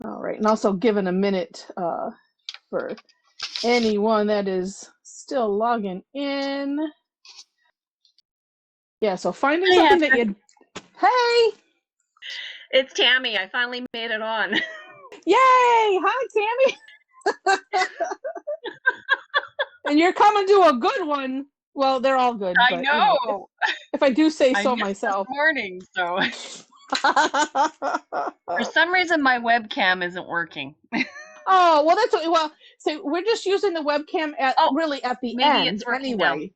All right, and also given a minute for anyone that is still logging in. Yeah, so finding something that you. Hey. It's Tammy. I finally made it on. Yay! Hi, Tammy. And you're coming to a good one. Well, they're all good. I but, know. You know if I do say so myself. This morning, so. For some reason, my webcam isn't working. Oh, well, that's well. So we're just using the webcam really at the maybe end it's working anyway.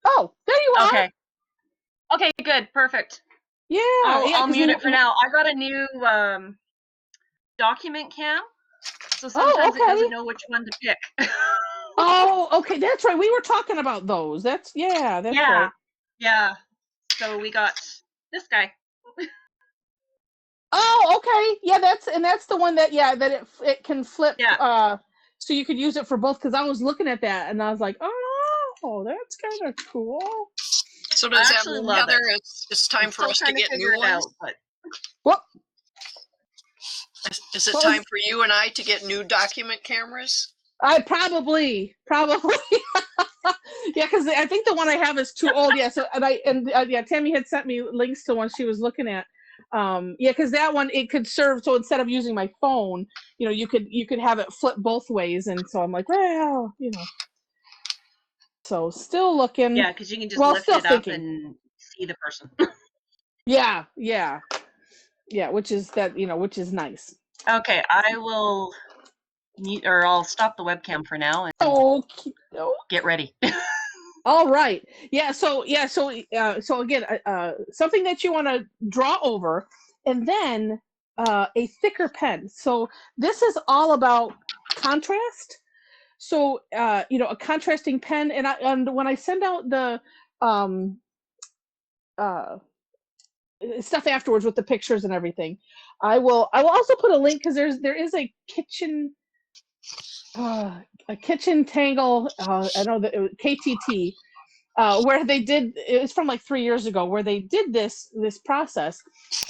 Now. Oh, there you are. Okay. Okay, good, perfect. Yeah, I'll mute it for now. I got a new document cam, so sometimes it doesn't know which one to pick. Oh, okay, that's right. We were talking about those. That's right. Yeah. So we got this guy. Oh, okay. Yeah, that's the one that that it can flip. Yeah. So you could use it for both, because I was looking at that and I was like, oh, that's kind of cool. So does that mean, Heather, it's time for us to get new ones? What? Is it time for you and I to get new document cameras? I probably. Yeah, because I think the one I have is too old. Yeah. So Tammy had sent me links to one she was looking at. Yeah, because that one, it could serve. So instead of using my phone, you could have it flip both ways. And so I'm like, well, So still looking. Yeah, because you can just lift it up and see the person. Yeah, which is which is nice. Okay, I will mute, or I'll stop the webcam for now and get ready. All right. Yeah. So again, something that you want to draw over, and then a thicker pen. So this is all about contrast. So a contrasting pen, and when I send out the stuff afterwards with the pictures and everything, I will also put a link, because there is a kitchen tangle. I know that KTT. Where they did, it was from like 3 years ago, where they did this process,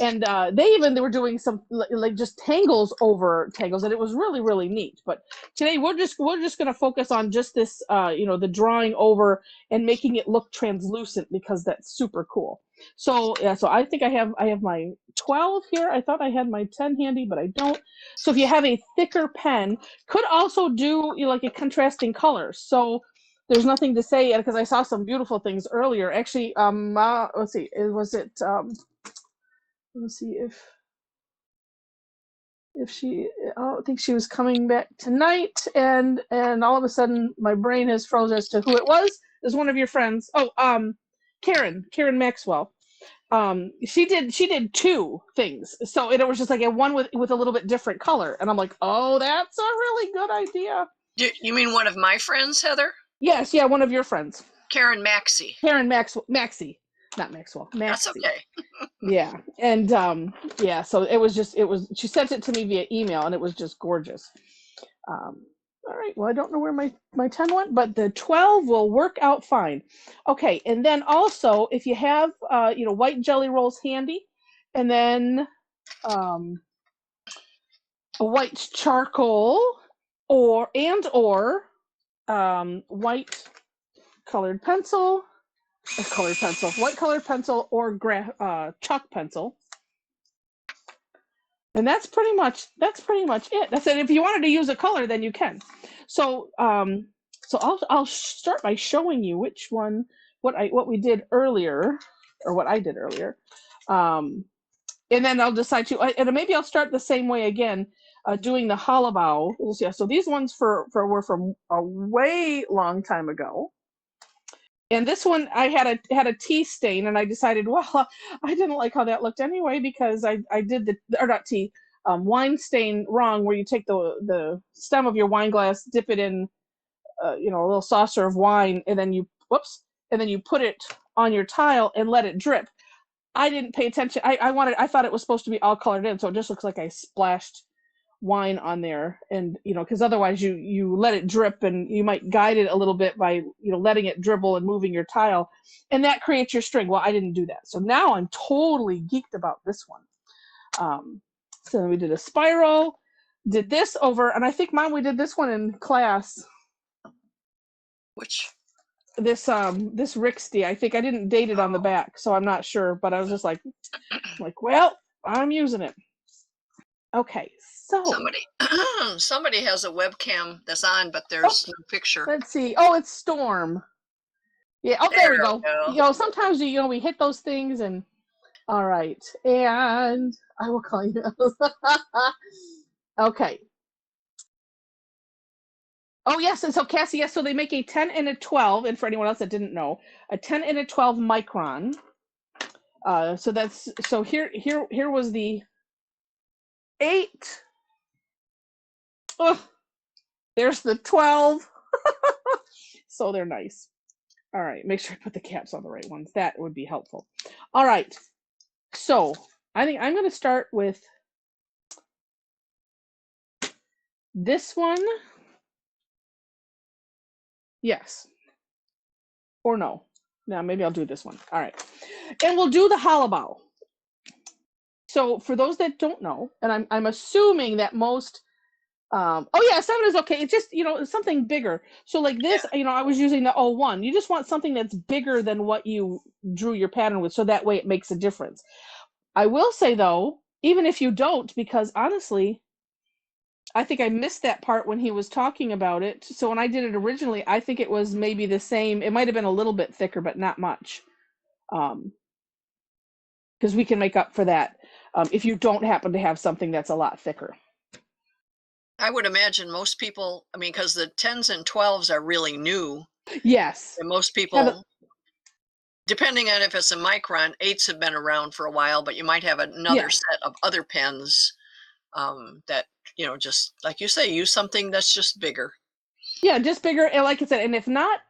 and they were doing some like just tangles over tangles, and it was really, really neat. But today we're just going to focus on just this, the drawing over and making it look translucent, because that's super cool. So yeah, so I think I have my 12 here. I thought I had my 10 handy, but I don't. So if you have a thicker pen, could also do like a contrasting color. So there's nothing to say, because I saw some beautiful things earlier. Actually, let's see, let's see if she, I don't think she was coming back tonight, and all of a sudden my brain has frozen as to who it was. It was one of your friends. Oh, Karen Maxwell. She did 2 things. So it was just like a one with a little bit different color, and I'm like, oh, that's a really good idea. You mean one of my friends, Heather? Yes, yeah, one of your friends. Karen Maxey. Maxey, not Maxwell. Maxey. That's okay. Yeah, and so it was she sent it to me via email, and it was just gorgeous. All right, well, I don't know where my 10 went, but the 12 will work out fine. Okay, and then also, if you have white jelly rolls handy, and then a white charcoal or white colored pencil, white colored pencil, or chalk pencil, and that's pretty much it. That's it. If you wanted to use a color, then you can. So I'll start by showing you which one, what we did earlier, or what I did earlier, and then I'll decide to, and maybe I'll start the same way again, doing the Halabau. Yeah, so these ones were from a way long time ago. And this one, I had a tea stain, and I decided, well, I didn't like how that looked anyway, because I did wine stain wrong, where you take the stem of your wine glass, dip it in, a little saucer of wine, and then you put it on your tile and let it drip. I didn't pay attention. I thought it was supposed to be all colored in, so it just looks like I splashed wine on there, and because otherwise you let it drip, and you might guide it a little bit by letting it dribble and moving your tile, and that creates your string. Well, I didn't do that, so now I'm totally geeked about this one. So we did a spiral, did this over, and I think, Mom, we did this one in class. Which? This Rixty. I think I didn't date it on the back, so I'm not sure, but I was just like, well, I'm using it. Okay, so somebody has a webcam that's on, but there's no picture. Let's see. Oh, it's Storm. Yeah. Oh, there we go. You know, sometimes we hit those things, and all right. And I will call you. Okay. Oh yes, and so Cassie, yes, so they make a 10 and a 12, and for anyone else that didn't know, a 10 and a 12 micron. So that's here was the 8. Oh, there's the 12. So they're nice. All right, make sure I put the caps on the right ones. That would be helpful. All right, so I think I'm going to start with this one. Yes. Or no. Now maybe I'll do this one. All right. And we'll do the Halabau. So for those that don't know, and I'm assuming that most oh yeah, 7 is okay. It's just, something bigger. So like this, I was using the 01. You just want something that's bigger than what you drew your pattern with, so that way it makes a difference. I will say though, even if you don't, because honestly, I think I missed that part when he was talking about it. So when I did it originally, I think it was maybe the same. It might have been a little bit thicker, but not much. Because we can make up for that if you don't happen to have something that's a lot thicker. I would imagine most people, because the 10s and 12s are really new. Yes. And most people, depending on if it's a micron, 8s have been around for a while, but you might have another set of other pens that, just like you say, use something that's just bigger. Yeah, just bigger. And like I said, and if not,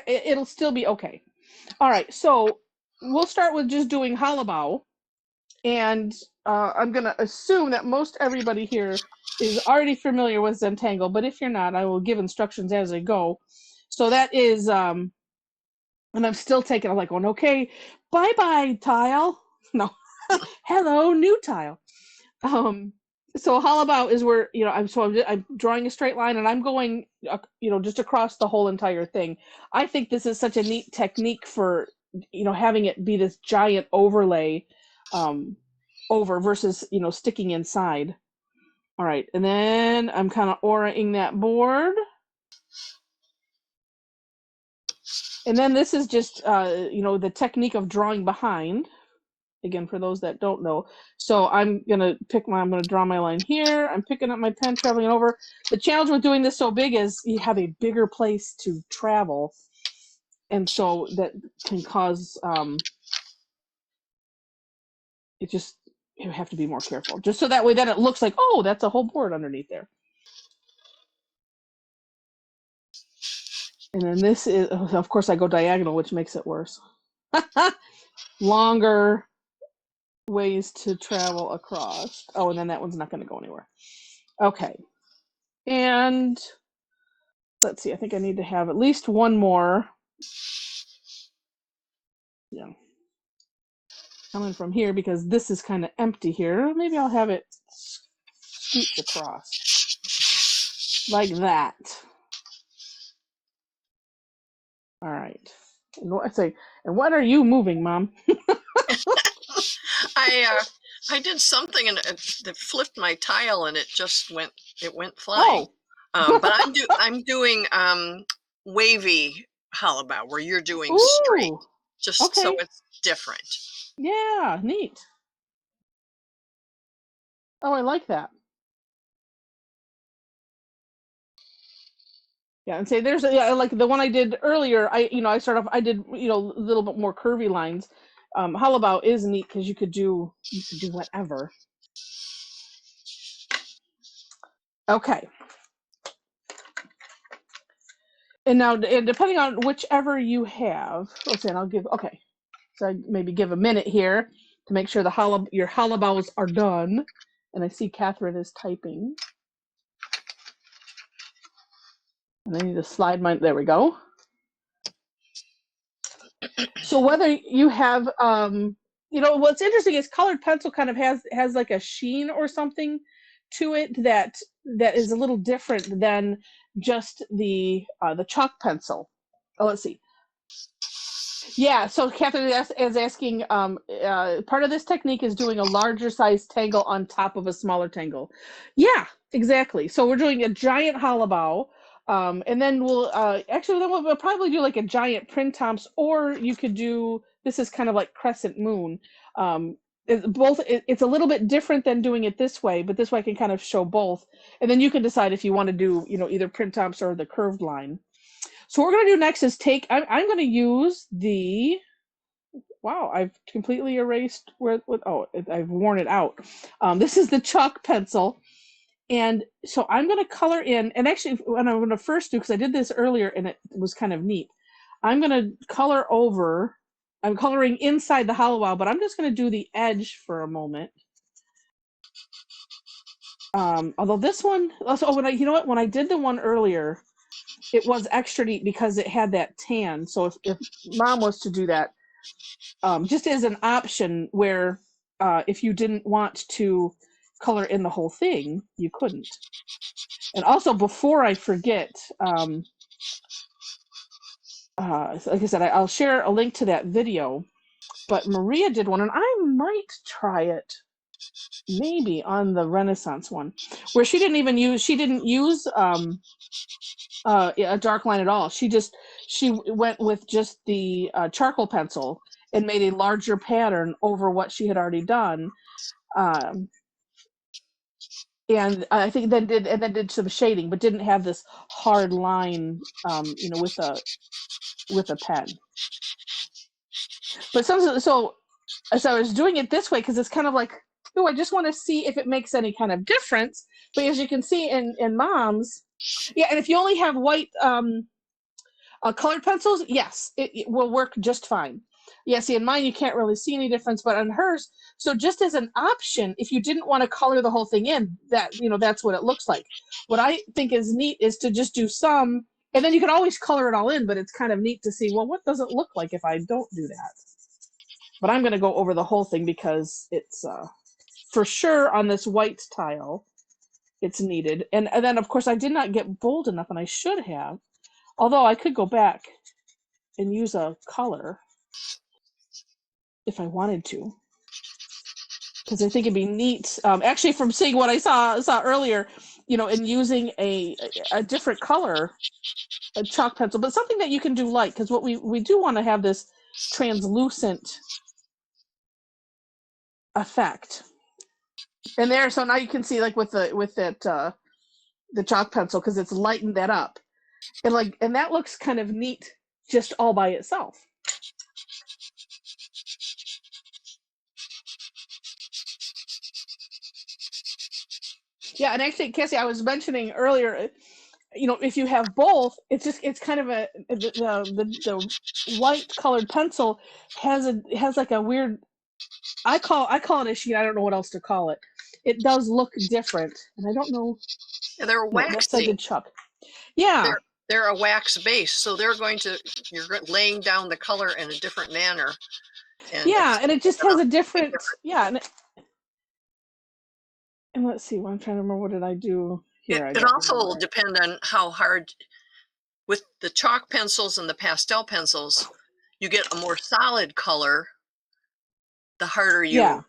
it'll still be okay. All right, so we'll start with just doing Halabau. And I'm going to assume that most everybody here is already familiar with Zentangle, but if you're not, I will give instructions as I go. So that is, and I'm still taking, I'm like going, okay, bye-bye, tile. No, hello, new tile. So Halabau is where, I'm drawing a straight line, and I'm going, just across the whole entire thing. I think this is such a neat technique for, having it be this giant overlay over versus, sticking inside. All right, and then I'm kind of auraing that board. And then this is just, the technique of drawing behind. Again, for those that don't know. So I'm going to draw my line here. I'm picking up my pen, traveling over. The challenge with doing this so big is you have a bigger place to travel. And so that can cause, you have to be more careful. Just so that way then it looks like, oh, that's a whole board underneath there. And then this is, of course, I go diagonal, which makes it worse. Longer ways to travel across. Oh, and then that one's not going to go anywhere. Okay. And let's see, I think I need to have at least one more. Yeah. Coming from here, because this is kind of empty here. Maybe I'll have it scoot across. Like that. All right. And what are you moving, Mom? I did something and it flipped my tile and it went flying. Oh. But I'm doing wavy Halabau, where you're doing straight, just okay. So it's different. Yeah, neat. Oh, I like that. Yeah, and say there's like the one I did earlier. I did a little bit more curvy lines. Halabau is neat because you could do whatever. Okay. And now, depending on whichever you have, let's see, and I'll give, okay. So I maybe give a minute here to make sure your Halabaus are done. And I see Catherine is typing. And I need to slide mine, there we go. So whether you have, what's interesting is colored pencil kind of has like a sheen or something to it that that is a little different than just the chalk pencil. Oh, let's see. Yeah, so Catherine is asking, part of this technique is doing a larger size tangle on top of a smaller tangle. Yeah, exactly. So we're doing a giant Halabau, and then we'll we'll probably do like a giant Printemps, or you could do, this is kind of like crescent moon. It's a little bit different than doing it this way, but this way I can kind of show both, and then you can decide if you want to do, either Printemps or the curved line. So what we're going to do next is I'm going to use the, wow, I've completely erased I've worn it out. This is the chalk pencil. And so I'm going to color in, and actually what I'm going to first do, because I did this earlier and it was kind of neat, I'm going to color over, I'm coloring inside the Halabau, but I'm just going to do the edge for a moment. Although this one, when I did the one earlier, it was extra neat because it had that tan. So if mom was to do that, just as an option where if you didn't want to color in the whole thing, you couldn't. And also, before I forget, like I said, I'll share a link to that video, but Maria did one, and I might try it maybe on the Renaissance one, where she didn't use a dark line at all. She went with just the charcoal pencil and made a larger pattern over what she had already done, and I think then did some shading, but didn't have this hard line, with a pen. But so I was doing it this way because it's kind of like, oh, I just want to see if it makes any kind of difference. But as you can see in Mom's, yeah, and if you only have white colored pencils, yes, it will work just fine. Yeah, see, in mine you can't really see any difference, but on hers, so just as an option, if you didn't want to color the whole thing in, that's what it looks like. What I think is neat is to just do some, and then you can always color it all in, but it's kind of neat to see, well, what does it look like if I don't do that? But I'm going to go over the whole thing because it's for sure on this white tile, it's needed. And then, of course, I did not get bold enough, and I should have, although I could go back and use a color if I wanted to, because I think it'd be neat. Actually, from seeing what I saw earlier, and using a different color, a chalk pencil, but something that you can do light, because what we do want to have this translucent effect. And there, so now you can see, like with that the chalk pencil, because it's lightened that up, and that looks kind of neat just all by itself. Yeah, and actually, Cassie, I was mentioning earlier, if you have both, it's kind of the white colored pencil has like a weird, I call it a sheet. I don't know what else to call it. It does look different, and I don't know. Yeah, they're waxy. I did Chuck. Yeah. They're a wax base, so you're laying down the color in a different manner. And it just has a different, and let's see, I'm trying to remember, what did I do here? It also will depend on how hard, with the chalk pencils and the pastel pencils, you get a more solid color the harder you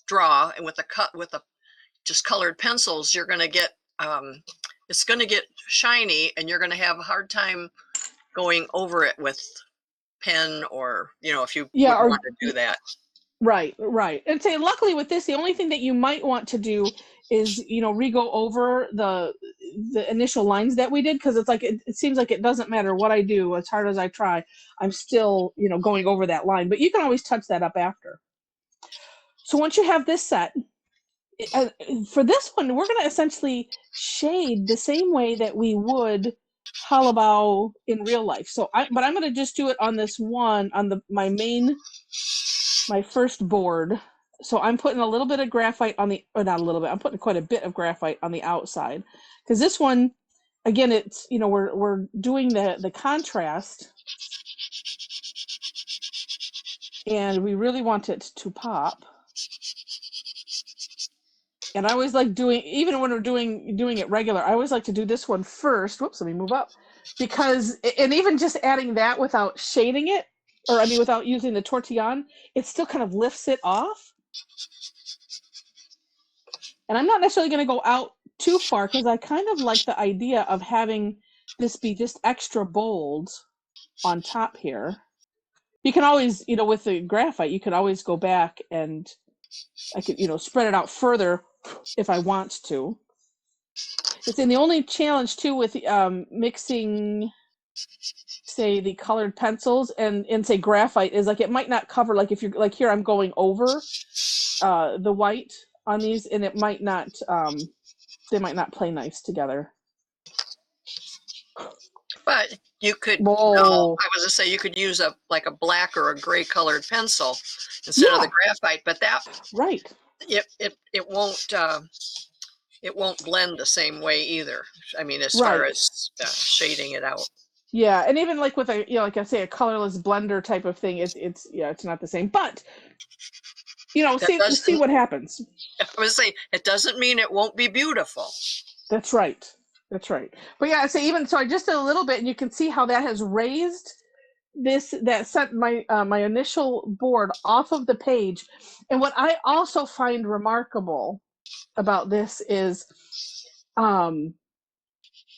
draw, and with the just colored pencils, you're going to get it's going to get shiny, and you're going to have a hard time going over it with pen, or if you want to do that. Right. And say, luckily with this, the only thing that you might want to do is re-go over the initial lines that we did, because it's like it seems like it doesn't matter what I do, as hard as I try, I'm still going over that line, but you can always touch that up after. So once you have this set, for this one, we're going to essentially shade the same way that we would Halabau in real life. So but I'm going to just do it on this one, on my first board. So I'm putting a little bit of graphite on not a little bit, I'm putting quite a bit of graphite on the outside, because this one, again, it's, we're doing the contrast, and we really want it to pop. And I always like doing, even when we're doing it regular, I always like to do this one first. Whoops, let me move up. Because, and even just adding that without shading it, or I mean without using the Tortillion, it still kind of lifts it off. And I'm not necessarily going to go out too far because I kind of like the idea of having this be just extra bold on top here. You can always, you know, with the graphite, you can always go back and I could, you know, spread it out further if I want to. It's in the only challenge too with mixing, say, the colored pencils and say graphite is like it might not cover, like if you're like here I'm going over the white on these and it might not they might not play nice together. But you could, I was gonna say you could use a black or a gray colored pencil instead of the graphite, but that it won't blend the same way either. I mean, as far as shading it out. Yeah, and even like with a, you know, like I say, a colorless blender type of thing, it's not the same. But you know, see what happens. I would say it doesn't mean it won't be beautiful. That's right. That's right. But yeah, so even so, I just did a little bit, and you can see how that has raised that sent my my initial board off of the page. And what I also find remarkable about this is,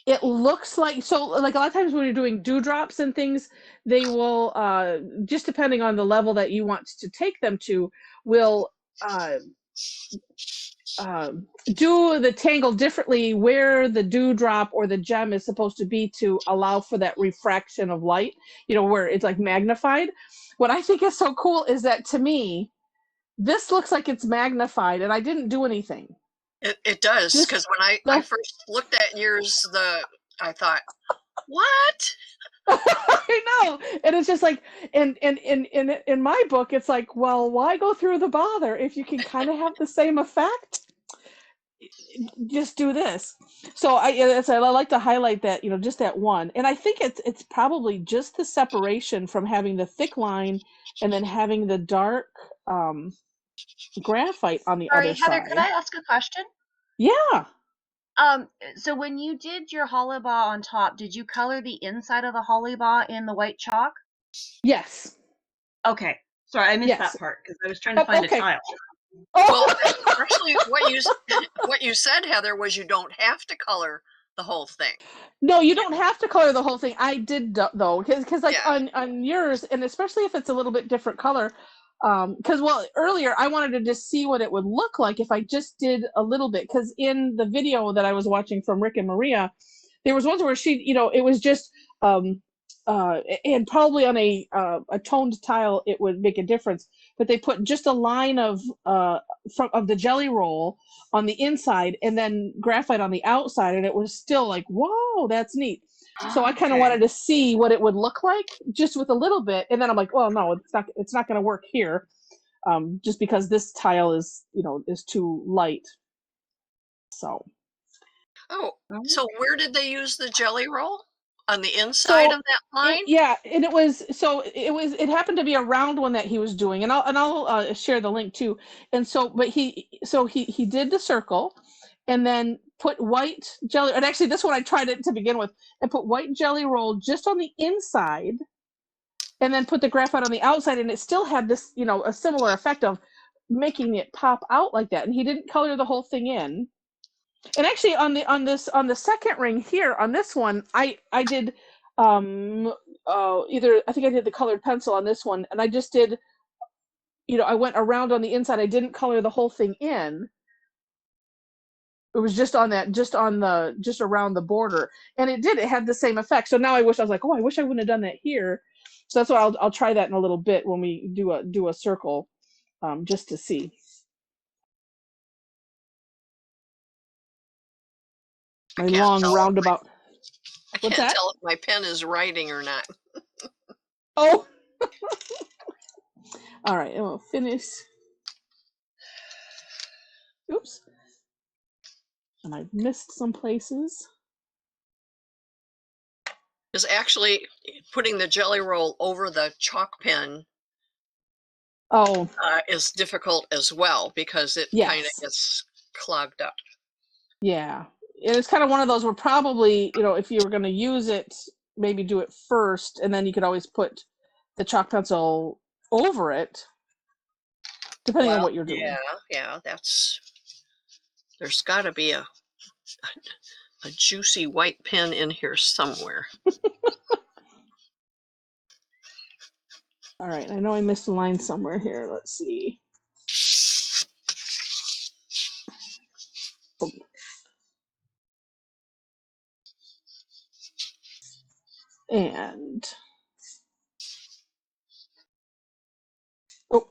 it looks like, so like a lot of times when you're doing dewdrops and things, they will just depending on the level that you want to take them to, will do the tangle differently where the dewdrop or the gem is supposed to be to allow for that refraction of light, you know, where it's like magnified. What I think is so cool is that to me, this looks like it's magnified and I didn't do anything. It does, because when I first looked at yours, I thought, what? I know, and it's just like, in my book, it's like, well, why go through the bother if you can kind of have the same effect? Just do this. So I like to highlight that, you know, just that one, and I think it's probably just the separation from having the thick line and then having the dark graphite on the other side. Heather, could I ask a question? Yeah. So when you did your Halabau on top, did you color the inside of the Halabau in the white chalk? Yes. Okay. Sorry, I missed that part because I was trying to find a tile. Well, actually, what you said, Heather, was you don't have to color the whole thing. No, you don't have to color the whole thing. I did though, because like on yours, and especially if it's a little bit different color, because well, earlier I wanted to just see what it would look like if I just did a little bit. Because in the video that I was watching from Rick and Maria, there was ones where she, you know, it was just and probably on a toned tile it would make a difference, but they put just a line of the jelly roll on the inside and then graphite on the outside, and it was still like, whoa, that's neat. So I kind of wanted to see what it would look like just with a little bit, and then I'm like, well, no, it's not going to work here, just because this tile is, you know, is too light. So so where did they use the jelly roll? On the inside of that line? And it happened to be a round one that he was doing, and I'll share the link too. And so, but he did the circle, and then put white jelly. And actually, this one I tried it to begin with, and put white jelly roll just on the inside, and then put the graphite on the outside, and it still had this, you know, a similar effect of making it pop out like that. And he didn't color the whole thing in. And actually on the second ring here on this one, I did either, I think I did the colored pencil on this one, and I just did, you know, I went around on the inside. I didn't color the whole thing in. It was just on around the border, and it had the same effect. So now I was like, oh, I wish I wouldn't have done that here. So that's why I'll try that in a little bit when we do a circle, just to see. My long roundabout. I can't tell if my pen is writing or not. Oh. All right, and we'll finish. Oops. And I missed some places. Is actually putting the jelly roll over the chalk pen is difficult as well, because it kind of gets clogged up. Yeah. And it's kind of one of those where probably, if you were going to use it, maybe do it first, and then you could always put the chalk pencil over it, depending on what you're doing. Yeah, there's got to be a juicy white pen in here somewhere. All right, I know I missed a line somewhere here. Let's see. And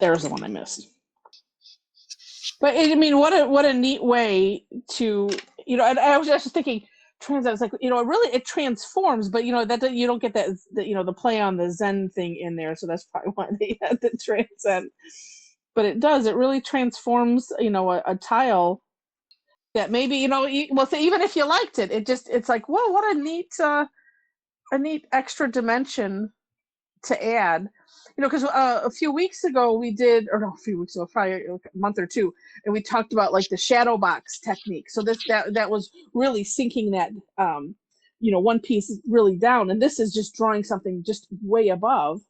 there's the one I missed. But I mean, what a neat way to, and I was just thinking, it's like, it transforms, but that you don't get that, the play on the Zen thing in there, so that's probably why they had the transcend. But it really transforms, a tile that maybe, well, so even if you liked it, it's like, whoa, what a neat extra dimension to add. Because a few weeks ago we did, or no, a few weeks ago, probably a month or two, and we talked about like the shadow box technique. So that was really sinking that, one piece really down, and this is just drawing something just way above,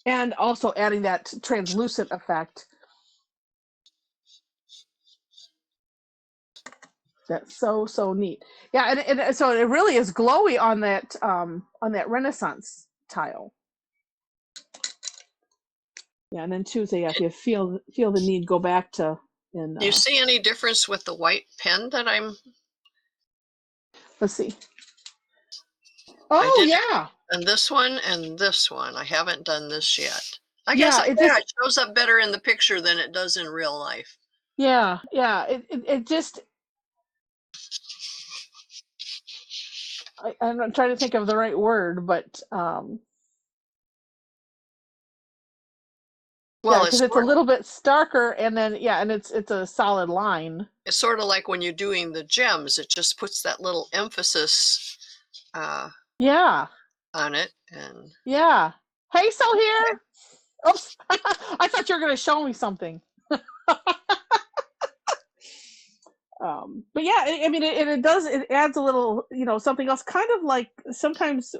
and also adding that translucent effect. That's so neat. Yeah, and so it really is glowy on that Renaissance tile. Yeah, and then Tuesday, if you feel the need, go back to. Do you see any difference with the white pen that I'm? Let's see. Oh yeah. And this one and this one. I haven't done this yet. I guess it shows up better in the picture than it does in real life. Yeah. It just. I'm trying to think of the right word, but well, because it's a little bit starker, and then and it's a solid line. It's sort of like when you're doing the gems; it just puts that little emphasis. On it, and Hey, so here. Oops, I thought you were going to show me something. But yeah, I mean, it adds a little, something else, kind of like sometimes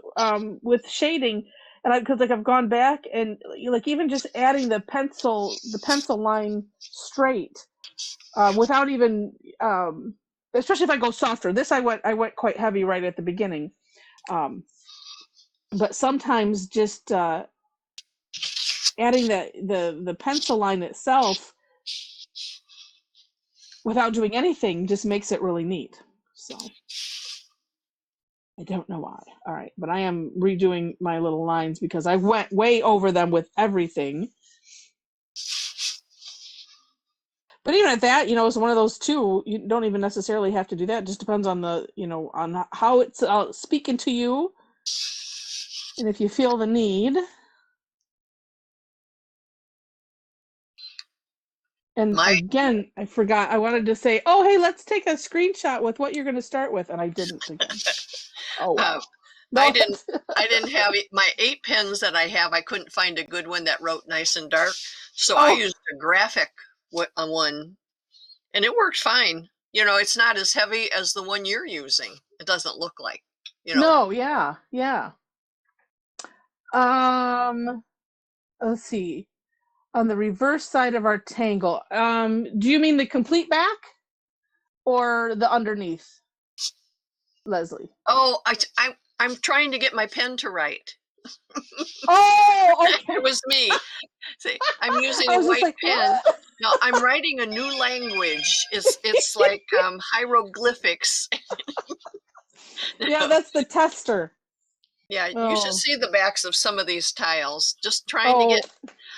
with shading, and because I've gone back and like even just adding the pencil line straight, without even, especially if I go softer. This I went quite heavy right at the beginning, but sometimes just adding the pencil line itself without doing anything just makes it really neat. So I don't know why. All right, but I am redoing my little lines because I went way over them with everything. But even at that, it's one of those too. You don't even necessarily have to do that. It just depends on the, on how it's speaking to you, and if you feel the need. And again, I forgot. I wanted to say, oh, hey, let's take a screenshot with what you're going to start with, and I didn't again. Oh, wow. No, I didn't have my 8 pens that I have. I couldn't find a good one that wrote nice and dark, so I used a graphic one, and it worked fine. It's not as heavy as the one you're using. It doesn't look like. No, yeah. Let's see. On the reverse side of our tangle, do you mean the complete back or the underneath, Leslie? Oh, I'm trying to get my pen to write. Oh, okay. It was me. See, I'm using a white pen. No, I'm writing a new language. It's like hieroglyphics. Yeah, that's the tester. Yeah, you should see the backs of some of these tiles. Just trying to get.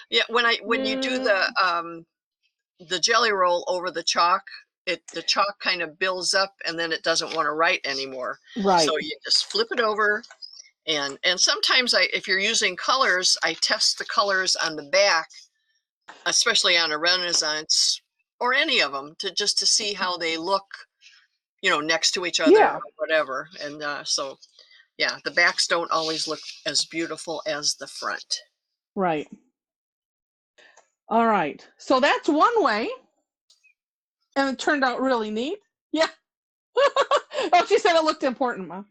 Yeah, when you do the jelly roll over the chalk, the chalk kind of builds up, and then it doesn't want to write anymore. Right. So you just flip it over, and sometimes if you're using colors, I test the colors on the back, especially on a Renaissance or any of them, to see how they look, next to each other or whatever. And so, yeah, the backs don't always look as beautiful as the front. Right. All right, so that's one way, and it turned out really neat. Yeah. Oh, she said it looked important, Mom.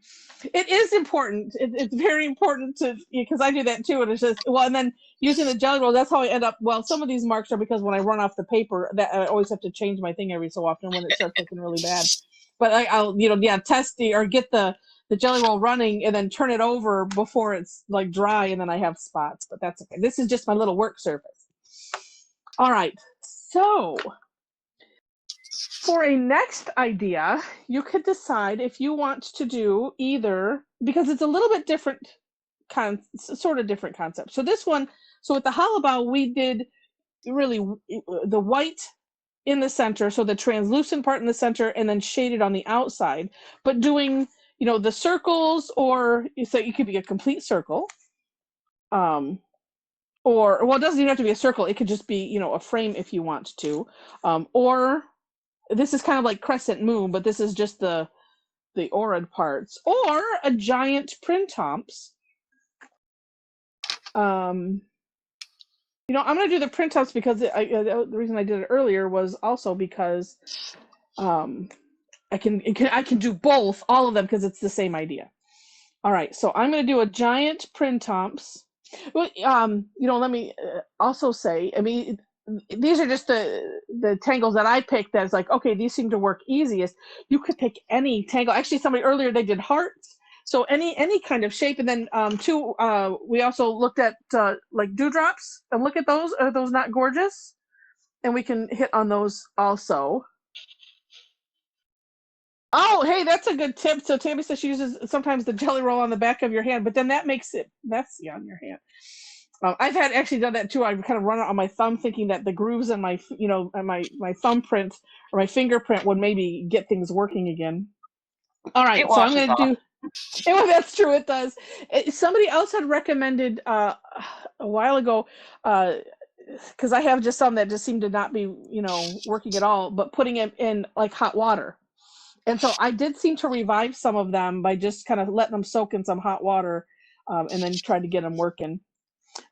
It is important. It's very important to, because I do that too. And it's just, well, and then using the jelly roll, that's how I end up. Well, some of these marks are because when I run off the paper, that I always have to change my thing every so often when it starts looking really bad. But I'll test or get the jelly roll running and then turn it over before it's like dry, and then I have spots. But that's okay. This is just my little work surface. All right, so for a next idea, you could decide if you want to do either, because it's a little bit different, sort of different concept. So this one, so with the Halabau, we did really the white in the center, so the translucent part in the center, and then shaded on the outside. But doing, the circles, or so it could be a complete circle, or well, it doesn't even have to be a circle. It could just be, a frame if you want to, or this is kind of like crescent moon, but this is just the orange parts, or a giant printemps. I'm going to do the printemps because the reason I did it earlier was also because I can do both, all of them, because it's the same idea. All right, so I'm going to do a giant printemps. Well, let me also say, I mean, these are just the tangles that I picked. That's like, okay, these seem to work easiest. You could pick any tangle. Actually, somebody earlier, they did hearts. So any kind of shape. And then we also looked at like dewdrops, and look at those. Are those not gorgeous? And we can hit on those also. Oh, hey, that's a good tip. So Tammy says she uses sometimes the jelly roll on the back of your hand, but then that makes it messy on your hand. I've actually done that too. I've kind of run it on my thumb, thinking that the grooves in my, my thumbprint or my fingerprint would maybe get things working again. All right, so I'm going to do. Oh, that's true. It does. Somebody else had recommended a while ago, because I have just some that just seem to not be, working at all, but putting it in like hot water. And so I did seem to revive some of them by just kind of letting them soak in some hot water, and then try to get them working.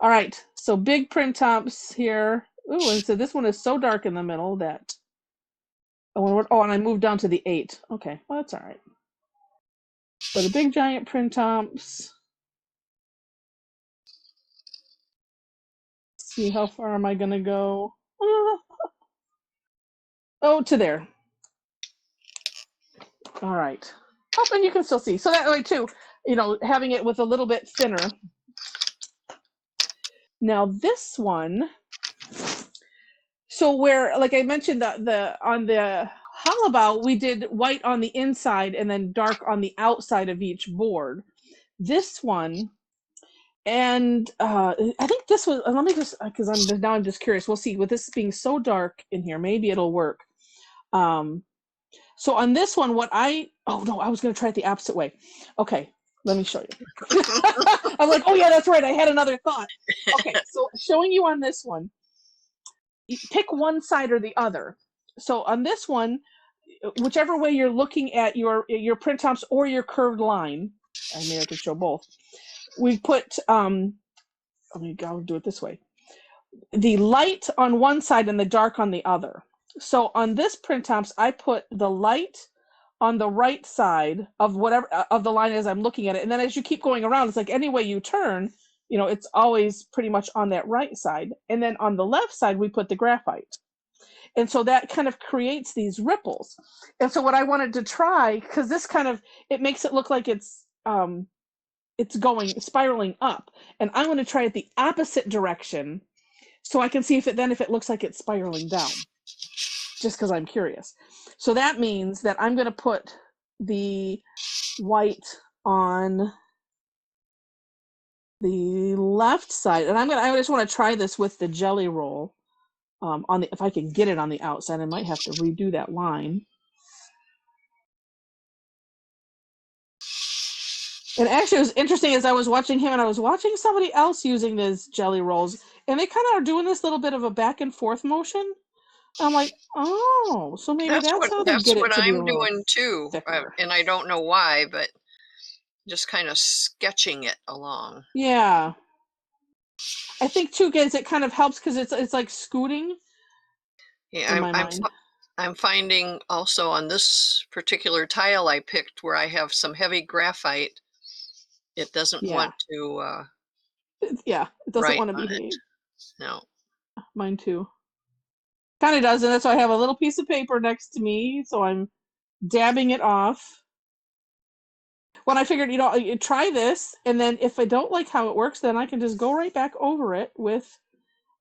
All right, so big printemps here. Ooh, and so this one is so dark in the middle that. And I moved down to the 8. Okay, well, that's all right. So the big giant printemps. See, how far am I going to go? Oh, to there. All right. Oh, and you can still see. So that way too, having it with a little bit thinner. Now this one, so where, like I mentioned, on the Halabau, we did white on the inside and then dark on the outside of each board. This one, and I think this was, let me just, because I'm just curious. We'll see, with this being so dark in here, maybe it'll work. So on this one, I was going to try it the opposite way. Okay, let me show you. I'm like, oh yeah, that's right. I had another thought. Okay, so showing you on this one, you pick one side or the other. So on this one, whichever way you're looking at your printemps or your curved line, I could show both. We put, I'll do it this way. The light on one side and the dark on the other. So on this printemps, I put the light on the right side of whatever of the line as I'm looking at it, and then as you keep going around, it's like any way you turn, it's always pretty much on that right side. And then on the left side, we put the graphite, and so that kind of creates these ripples. And so what I wanted to try, because this kind of, it makes it look like it's going spiraling up, and I want to try it the opposite direction, so I can see if it looks like it's spiraling down. Just because I'm curious. So that means that I'm going to put the white on the left side, and I just want to try this with the jelly roll. If I can get it on the outside, I might have to redo that line. And actually, it was interesting as I was watching him, and I was watching somebody else using these jelly rolls, and they kind of are doing this little bit of a back and forth motion. I'm like, oh, so maybe that's how they get it to be a little doing too, and I don't know why, but just kind of sketching it along. Yeah. I think too, guys, it kind of helps because it's like scooting. Yeah, in my mind. I'm finding also on this particular tile I picked where I have some heavy graphite, it doesn't want to Yeah, it doesn't write want to on behave. it. No. Mine too. Kind of does, and that's why I have a little piece of paper next to me, so I'm dabbing it off. When I figured, you try this, and then if I don't like how it works, then I can just go right back over it with,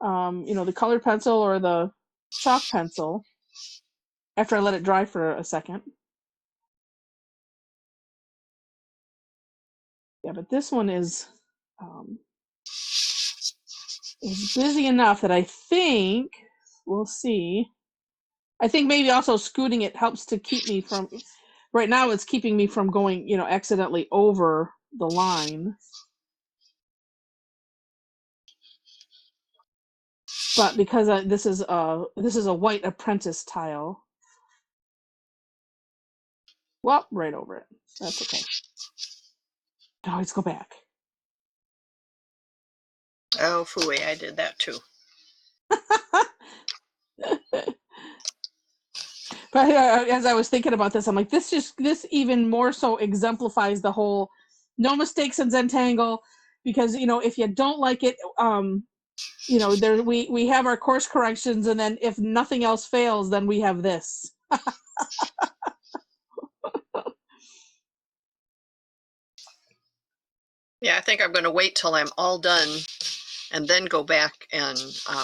the colored pencil or the chalk pencil after I let it dry for a second. Yeah, but this one is busy enough that I think, we'll see. I think maybe also scooting it helps to keep me from, right now it's keeping me from going, accidentally over the line. But because this is a white apprentice tile. Well, right over it. That's okay. Can always go back. Oh, phooey, I did that too. But as I was thinking about this, I'm like, this even more so exemplifies the whole no mistakes in Zentangle, because if you don't like it, there we have our course corrections, and then if nothing else fails, then we have this. Yeah, I think I'm going to wait till I'm all done and then go back and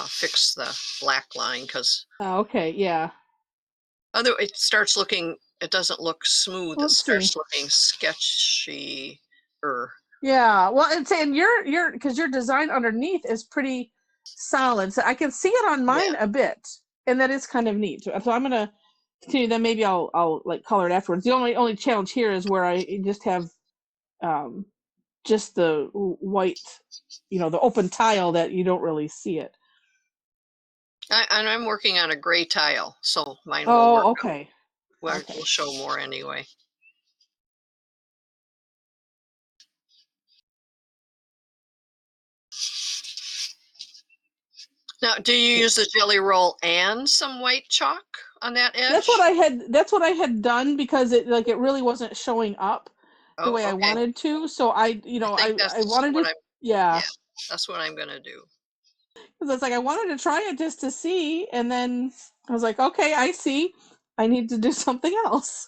fix the black line, because Okay, yeah. It doesn't look smooth. Let's it starts see. looking sketchy. Yeah, well, and saying because your design underneath is pretty solid, so I can see it on mine a bit, and that is kind of neat. So I'm gonna continue. Then maybe I'll like color it afterwards. The only challenge here is where I just have just the white, the open tile that you don't really see it. And I'm working on a gray tile, so mine will work. Okay. We'll show more anyway. Now, do you use the jelly roll and some white chalk on that edge? That's what I had done, because it really wasn't showing up the way I wanted to. So I wanted to. Yeah, that's what I'm gonna do. Because it's like I wanted to try it just to see, and then I was like, okay, I see. I need to do something else.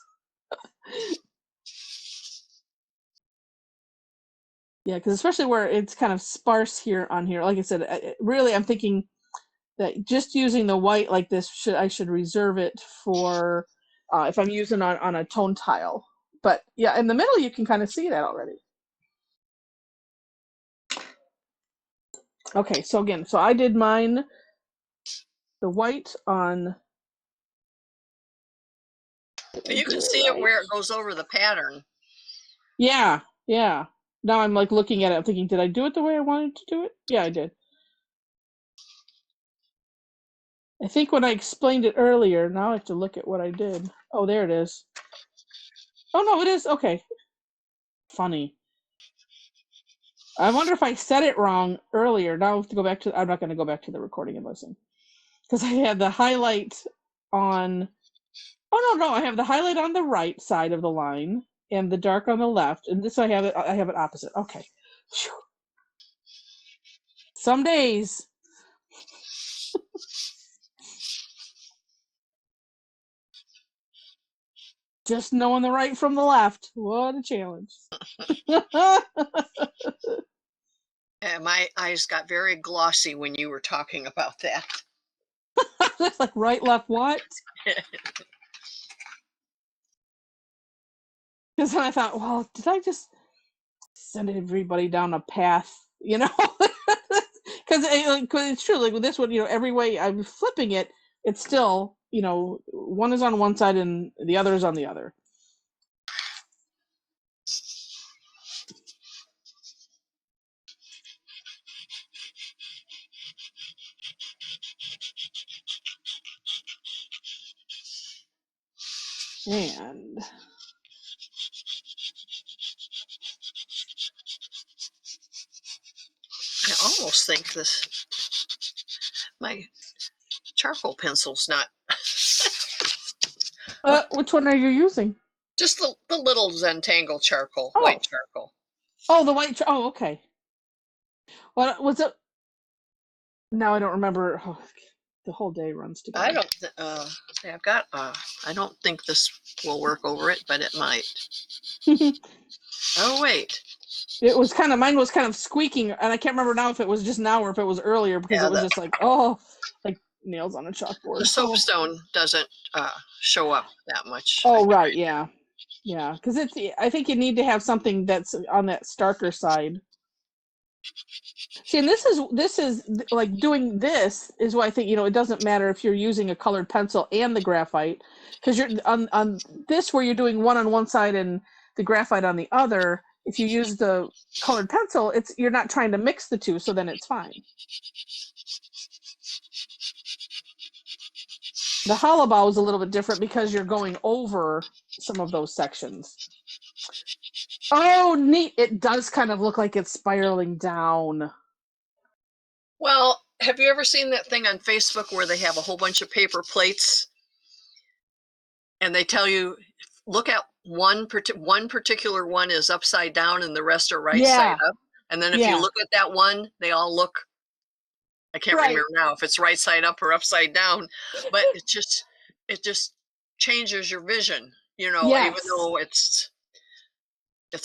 Yeah, because especially where it's kind of sparse here on here. Like I said, really, I'm thinking that just using the white like this, I should reserve it for if I'm using on a tone tile. But yeah, in the middle, you can kind of see that already. Okay, so again, I did mine, the white on. You can see it where it goes over the pattern. Yeah, yeah. Now I'm like looking at it, I'm thinking, did I do it the way I wanted to do it? Yeah, I did. I think when I explained it earlier, now I have to look at what I did. Oh, there it is. Oh, no, it is. Okay. Funny. I wonder if I said it wrong earlier. Now I have to go back to, I'm not going to go back to the recording and listen. Because I had the highlight on, oh, no, I have the highlight on the right side of the line and the dark on the left. And this I have it opposite. Okay. Whew. Some days. Just knowing the right from the left. What a challenge. And my eyes got very glossy when you were talking about that. That's like right, left, what? Because then I thought, well, did I just send everybody down a path, Because it's true, like with this one, every way I'm flipping it, it's still, one is on one side and the other is on the other. And almost think my charcoal pencil's not. Which one are you using? Just the little Zentangle charcoal, Oh. white charcoal. Oh, the white. Oh, okay. What was it? Now I don't remember. Oh, the whole day runs together. I don't. I've got. I don't think this will work over it, but it might. Oh wait. It was kind of, mine was kind of squeaking, and I can't remember now if it was just now or if it was earlier, because it was just like, oh, like nails on a chalkboard. The soapstone doesn't show up that much. Oh, right, yeah. Yeah, because I think you need to have something that's on that starker side. See, and this is like doing this is why I think, it doesn't matter if you're using a colored pencil and the graphite, because you're on this where you're doing one on one side and the graphite on the other. If you use the colored pencil, you're not trying to mix the two, so then it's fine. The Halabau is a little bit different because you're going over some of those sections. Oh, neat. It does kind of look like it's spiraling down. Well, have you ever seen that thing on Facebook where they have a whole bunch of paper plates and they tell you, look at one particular one is upside down and the rest are right side up. And then if you look at that one, they all look, I can't remember now if it's right side up or upside down, but it just changes your vision, even though it's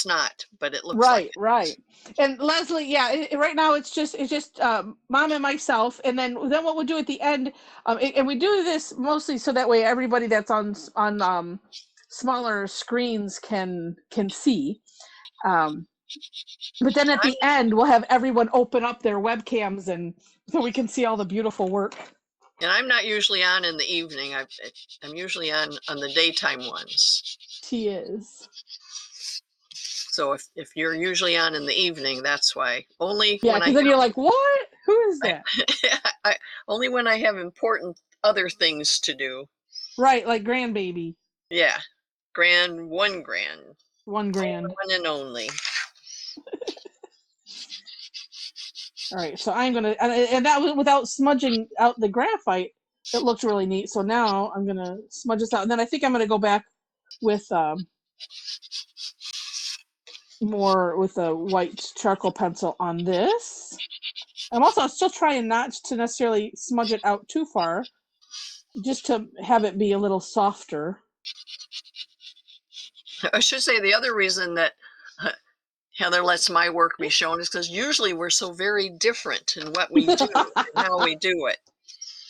not, but it looks like it. Right. And Leslie, right now it's just Mom and myself, and then what we'll do at the end, and we do this mostly so that way everybody that's on smaller screens can see. But then at the end, we'll have everyone open up their webcams, and so we can see all the beautiful work. And I'm not usually on in the evening. I'm usually on the daytime ones. She is. So if you're usually on in the evening, that's why. Only when because then you're like, what? Who is that? Only when I have important other things to do. Right, like grandbaby. Yeah, one grand. One grand. One and only. All right, so I'm gonna, and that was without smudging out the graphite. It looked really neat. So now I'm gonna smudge this out, and then I think I'm gonna go back with more with a white charcoal pencil on this. I'm also still trying not to necessarily smudge it out too far, just to have it be a little softer. I should say the other reason that Heather lets my work be shown is because usually we're so very different in what we do and how we do it.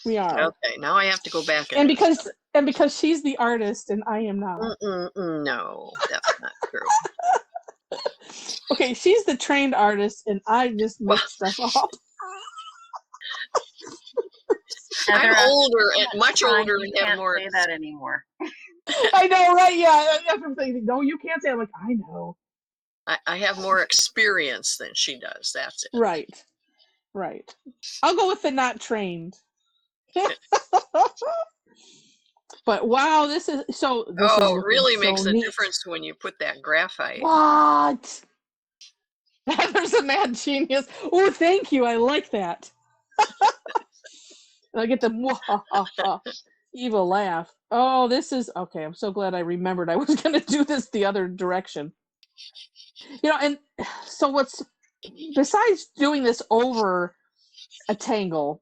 We are. Okay, now I have to go back and because she's the artist and I am not. No, that's not true. Okay, she's the trained artist and I just make stuff up. Heather, I'm older and much older and have more. Say that anymore. I know, right? Yeah, I'm thinking, no, you can't say. I'm like, I know. I have more experience than she does. That's it. Right. I'll go with the not trained. But wow, this is so. It really makes a difference when you put that graphite. What? There's a mad genius. Oh, thank you. I like that. I get the evil laugh. Oh, this is okay. I'm so glad I remembered I was going to do this the other direction. And so besides doing this over a tangle,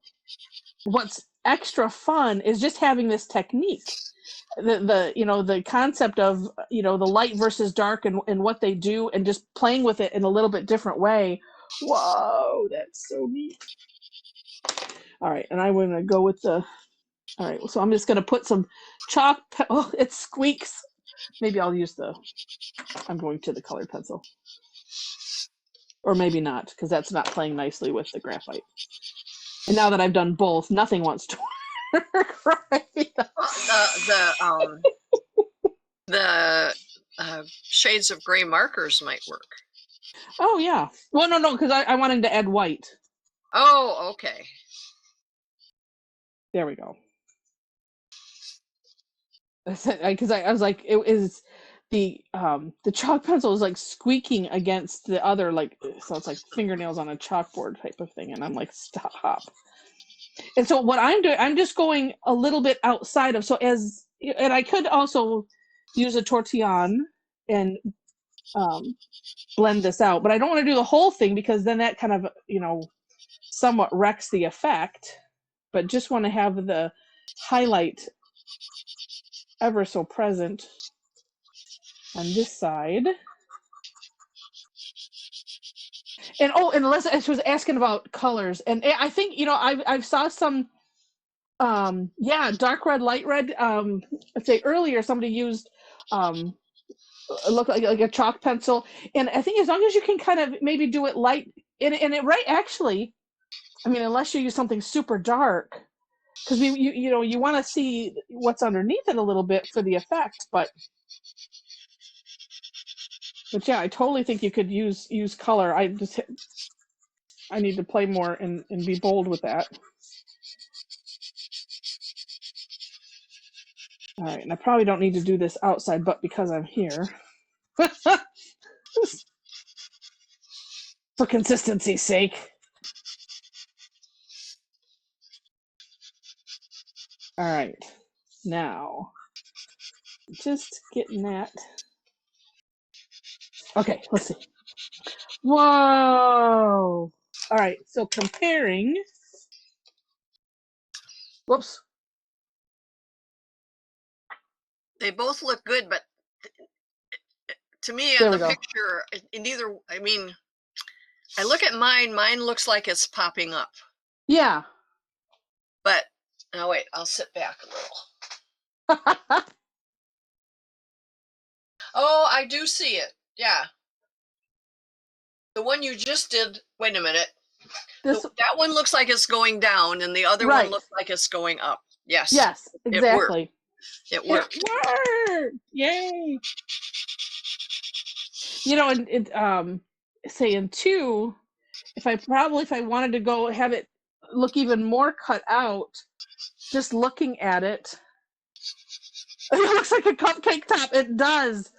what's extra fun is just having this technique. The concept of, the light versus dark and what they do and just playing with it in a little bit different way. Whoa, that's so neat. All right, and I'm going to go with all right, so I'm just going to put some chalk. Oh, it squeaks. Maybe I'll use I'm going to the colored pencil. Or maybe not, because that's not playing nicely with the graphite. And now that I've done both, nothing wants to work right. The shades of gray markers might work. Oh, yeah. Well, no, because I wanted to add white. Oh, okay. There we go. Because I was like, it is the chalk pencil is like squeaking against the other, like, so it's like fingernails on a chalkboard type of thing, and I'm like, stop. And so what I'm doing, I'm just going a little bit outside of, and I could also use a Tortillion and blend this out, but I don't want to do the whole thing because then that kind of, somewhat wrecks the effect, but just want to have the highlight ever so present on this side. And Alyssa, she was asking about colors, and I think I've saw some, dark red, light red. Let's say earlier somebody used look like a chalk pencil, and I think as long as you can kind of maybe do it light, and it right actually, I mean, unless you use something super dark, because you want to see what's underneath it a little bit for the effect, but yeah, I totally think you could use color. I need to play more and be bold with that. All right, and I probably don't need to do this outside, but because I'm here, for consistency's sake. All right, now, just getting that. Okay, let's see. Whoa! All right, so comparing. Whoops. They both look good, but to me There on we the go. picture, I mean, I look at mine looks like it's popping up. Yeah. But, now wait, I'll sit back a little. Oh, I do see it. Yeah. The one you just did, wait a minute. That one looks like it's going down, and the other one looks like it's going up. Yes. Yes, exactly. It worked. It worked. Yay. And say in 2, if I wanted to go have it look even more cut out, just looking at it, it looks like a cupcake top. It does.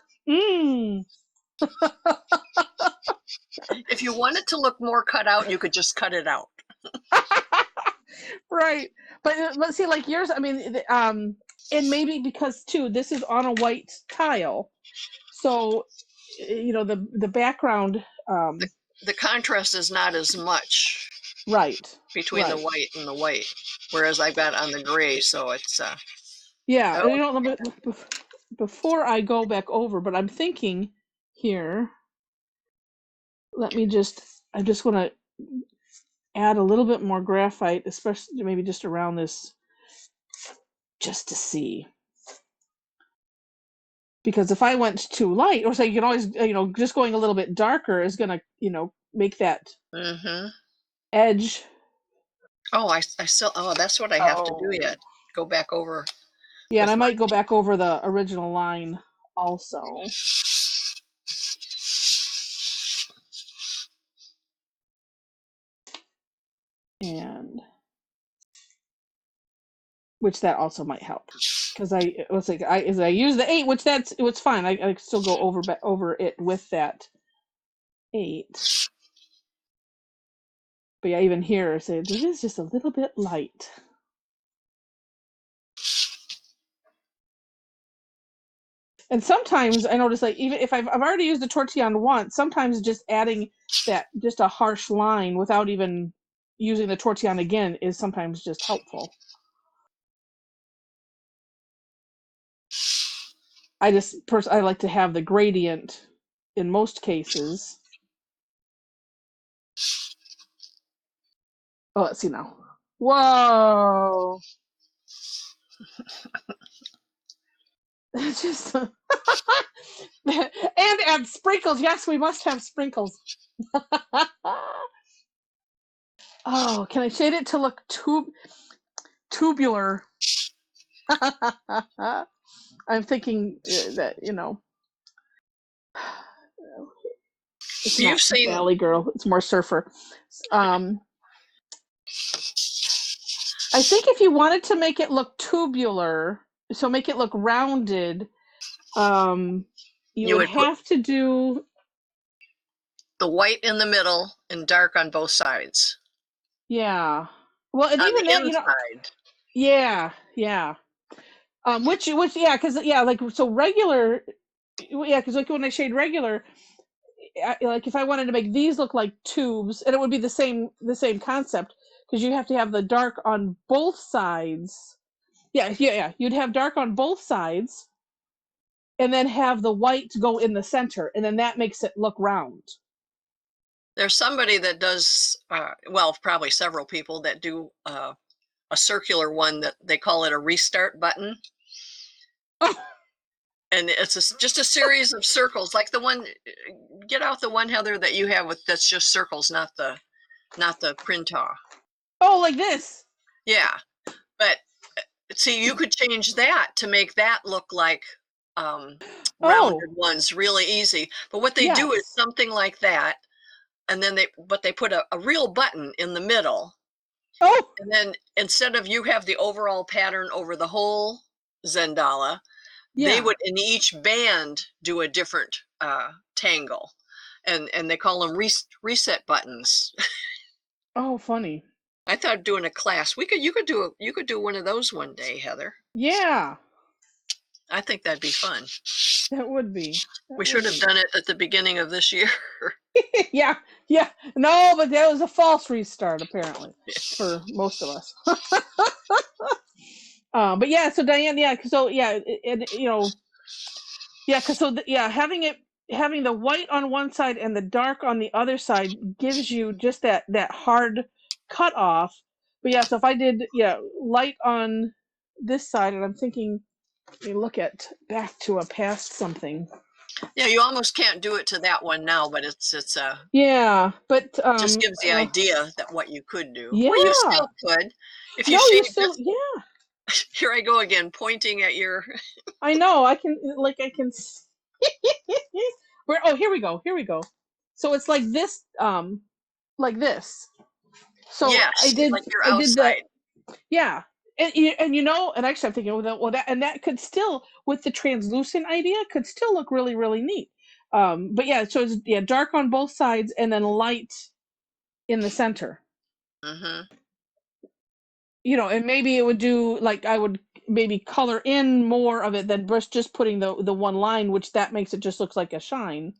If you want it to look more cut out, you could just cut it out. Right. But let's see, like yours, I mean, and maybe because too, this is on a white tile. So, the background. The contrast is not as much. Right. Between the white and the white. Whereas I've got on the gray, so it's. Yeah. Oh. Before I go back over, but I'm thinking here, I just want to add a little bit more graphite, especially maybe just around this, just to see. Because if I went too light, or say you can always, just going a little bit darker is going to, make that edge. Oh, I still, that's what I have to do yet. Go back over. Yeah, and I might go back over the original line also. And which that also might help, because I use the 8, which it's fine. I still go over it with that 8. But yeah, even here, say this is just a little bit light. And sometimes I notice, like, even if I've already used the Tortillion once, sometimes just adding just a harsh line without even using the Tortillion again is sometimes just helpful. I like to have the gradient in most cases. Oh, let's see now. Whoa! It's just and add sprinkles. Yes, we must have sprinkles. Oh, can I shade it to look tubular? I'm thinking that it's You've not seen Valley Girl. It's more surfer. I think if you wanted to make it look tubular, so make it look rounded, you would have to do the white in the middle and dark on both sides. Yeah. Well, and On even the that, inside. Yeah. Which yeah, because like so regular, yeah, because like when I shade regular, like if I wanted to make these look like tubes, and it would be the same concept, because you have to have the dark on both sides. Yeah. You'd have dark on both sides, and then have the white go in the center, and then that makes it look round. There's somebody that does, well, probably several people that do a circular one that they call it a restart button. And it's just a series of circles, like the one, get out the one, Heather, that you have that's just circles, not the printaw. Oh, like this. Yeah, but see, you could change that to make that look like rounded ones really easy. But what they do is something like that, and then they put a real button in the middle. Oh. And then instead of you have the overall pattern over the whole Zendala, they would in each band do a different tangle, and they call them reset buttons. Oh, funny. I thought doing a class, you could do one of those one day, Heather. Yeah. I think that'd be fun. That would be. We should have done it at the beginning of this year. Yeah. No, but that was a false restart, apparently, for most of us. But yeah, so Diane, so having the white on one side and the dark on the other side gives you just that hard cut off. But yeah, so if I did light on this side, and I'm thinking, let me look back to a past something. Yeah, you almost can't do it to that one now, but it's but just gives the idea that what you could do. Yeah. Well, you still could. If you Here I go again, pointing at your. I know. I can. Here we go. So it's like this. Like this. So yes, I did. Like you're outside. Yeah. And actually I'm thinking, that could still, with the translucent idea, could still look really, really neat. But yeah, so it's dark on both sides and then light in the center. Mm-hmm. And maybe it would do, like, I would maybe color in more of it than just putting the one line, which that makes it just looks like a shine.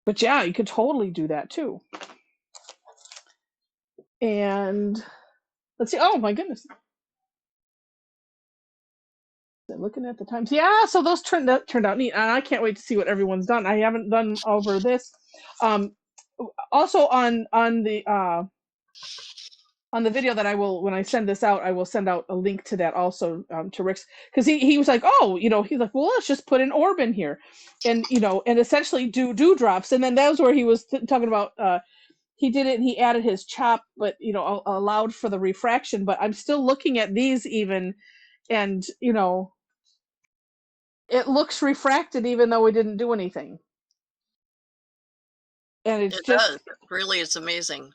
But yeah, you could totally do that too. And let's see. Oh my goodness. I'm looking at the times. Yeah, so those turned out neat, and I can't wait to see what everyone's done. I haven't done over this. Also on the video that I will, when I send this out, I will send out a link to that also, to Rick's, because he was like, he's like, well, let's just put an orb in here, and and essentially do dewdrops, and then that was where he was talking about. He did it and he added his chop, but allowed for the refraction. But I'm still looking at these even, and it looks refracted even though we didn't do anything. And it does. Really, it's amazing.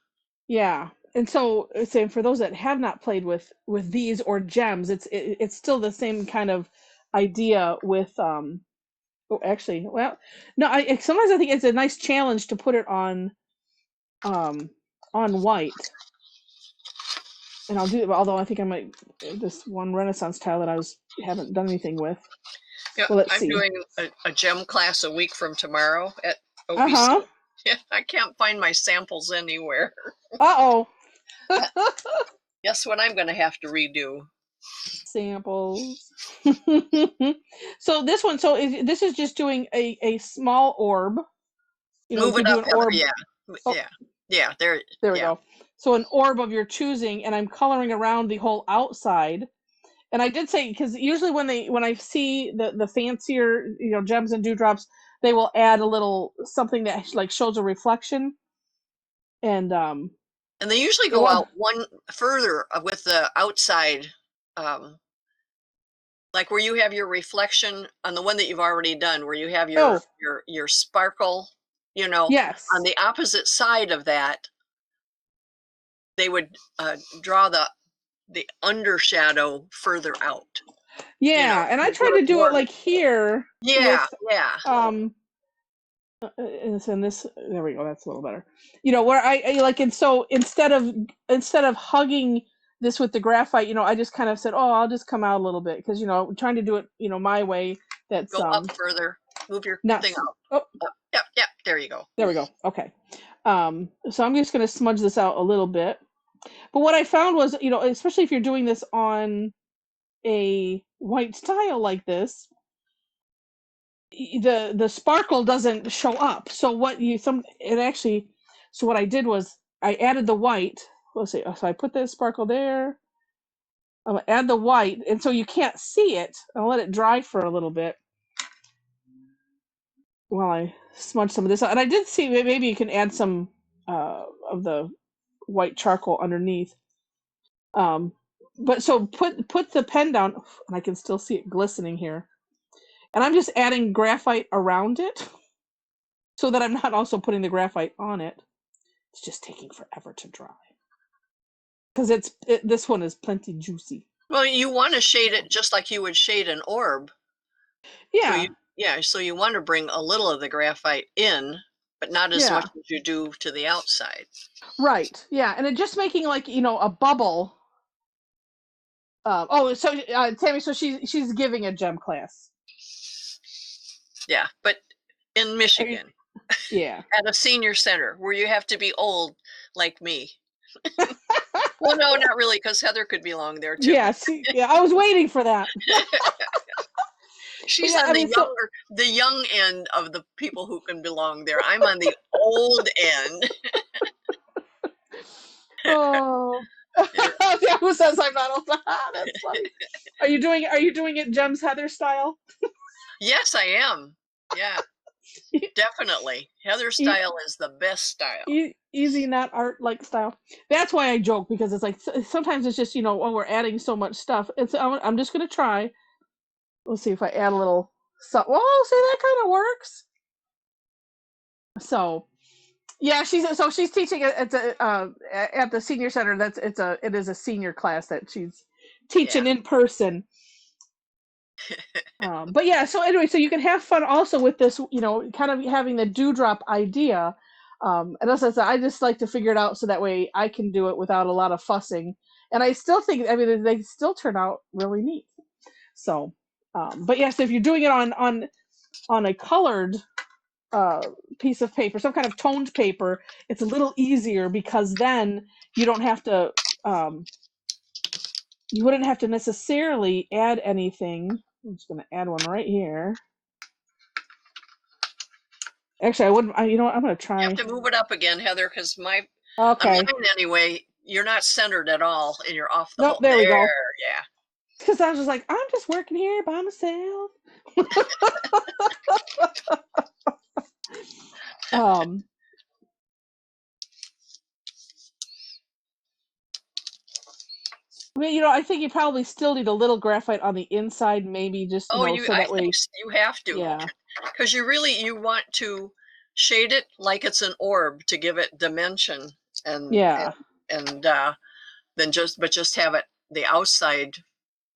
Yeah. And so, saying for those that have not played with these or gems, it's still the same kind of idea with sometimes I think it's a nice challenge to put it on white. And I'll do it, although I think I might, this one Renaissance tile that I haven't done anything with. Yeah, well, I'm doing a gem class a week from tomorrow at OBC. Yeah, I can't find my samples anywhere. Guess what I'm going to have to redo? Samples. So this one, this is just doing a small orb. Move it up, orb. Yeah, there we go. So an orb of your choosing, and I'm coloring around the whole outside. And I did say, because usually when I see the fancier gems and dewdrops, they will add a little something that like shows a reflection. And they usually go out one further with the outside, like where you have your reflection on the one that you've already done, where you have your sparkle, yes. On the opposite side of that, they would draw the undershadow further out. Yeah, and I to tried go to do it warm. like here. Yeah, with, yeah. And this, there we go. That's a little better. Where I like, and so instead of hugging this with the graphite, I just kind of said, oh, I'll just come out a little bit because trying to do it, my way. That's Go up further. Move your not thing up. oh, Yep, yep. There you go. there we go. Okay. So I'm just going to smudge this out a little bit. But what I found was, especially if you're doing this on a white tile like this, the sparkle doesn't show up. So what I did was I added the white. Let's see. So I put the sparkle there. I'm gonna add the white, and so you can't see it. I'll let it dry for a little bit while I smudge some of this out. And I did see maybe you can add some of the white charcoal underneath. But so put the pen down, and I can still see it glistening here. And I'm just adding graphite around it so that I'm not also putting the graphite on it. It's just taking forever to dry. Because this one is plenty juicy. Well, you want to shade it just like you would shade an orb. Yeah. So you want to bring a little of the graphite in, but not as much as you do to the outside. Right. Yeah. And it just making like, a bubble. Tammy, so she's giving a gem class. Yeah, but in Michigan. Yeah. At a senior center where you have to be old like me. Well, no, not really, because Heather could belong there too. Yeah, I was waiting for that. She's on the young end of the people who can belong there. I'm on the old end. Oh. Yeah, who says I'm not old? That's funny. Are you doing it Gems Heather style? Yes, I am. Yeah. Definitely. Heather style is the best style. Easy, not art like style. That's why I joke, because it's like sometimes it's just, we're adding so much stuff. I'm just going to try. We'll see if I add a little. Well, see, that kind of works. So, yeah, she's teaching at the senior center. It is a senior class that she's teaching in person. But yeah, so anyway, so you can have fun also with this, kind of having the dewdrop idea. And as I said, I just like to figure it out so that way I can do it without a lot of fussing. And I still think, they still turn out really neat. So, but yes, if you're doing it on a colored piece of paper, some kind of toned paper, it's a little easier because then you don't have to, you wouldn't have to necessarily add anything. I'm just going to add one right here. Actually, I wouldn't. I'm going to try. You have to move it up again, Heather, because okay. On mine anyway, you're not centered at all, and you're off the whole. There we go. Yeah. Because I was just like, I'm just working here by myself. I think you probably still need a little graphite on the inside, maybe just so that way you have to. Yeah. Because you want to shade it like it's an orb to give it dimension, and then just have it the outside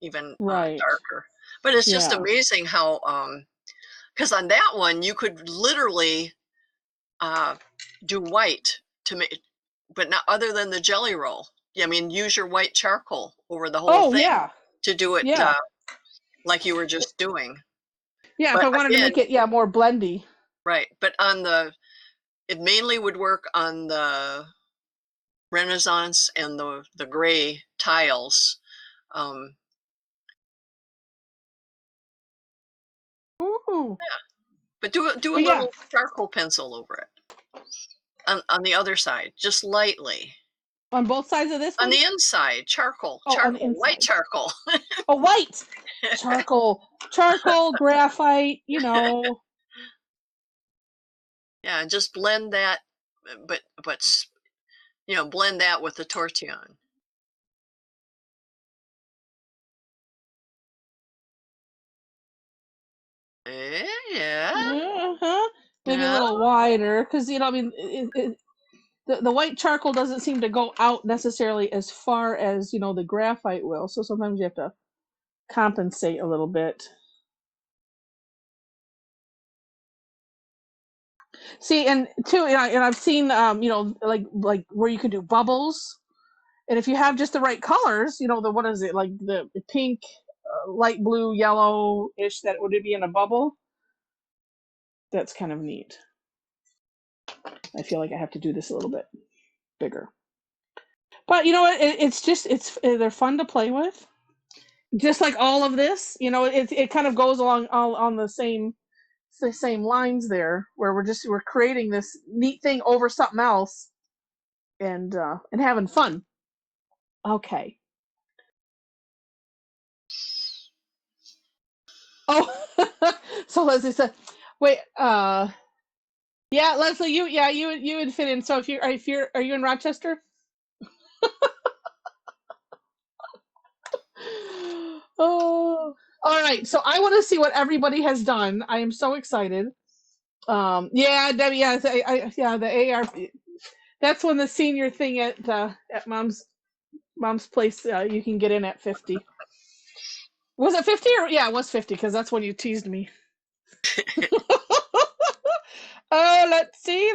even darker. But it's just amazing how because on that one you could literally do white to make, but not other than the jelly roll. I mean, use your white charcoal over the whole thing to do it like you were just doing. Yeah, but if I wanted to make it more blendy. Right, but it mainly would work on the Renaissance and the gray tiles. Ooh. Yeah, but do a little charcoal pencil over it on the other side, just lightly. On both sides of this one? On the inside, charcoal, white charcoal. Oh, white charcoal, graphite. Yeah, and just blend that, but blend that with the Tortillion. Yeah. Maybe a little wider, because the white charcoal doesn't seem to go out necessarily as far as the graphite will. So sometimes you have to compensate a little bit. See, and too, and I've seen, you know, like where you could do bubbles, and if you have just the right colors, you know, what is it, like the pink, light blue, yellow-ish that would be in a bubble. That's kind of neat. I feel like I have to do this a little bit bigger. But you know what? They're fun to play with. Just like all of this, you know, it kind of goes along all on the same lines there, where we're creating this neat thing over something else, and having fun. Okay. Oh, so Leslie said, "Wait, yeah, Leslie, you would fit in. So are you in Rochester?" Oh, all right. So I want to see what everybody has done. I am so excited. Yeah, Debbie, yeah, the AR. That's when the senior thing at mom's place, you can get in at 50. Was it 50 or yeah, it was 50 because that's when you teased me. Oh, let's see.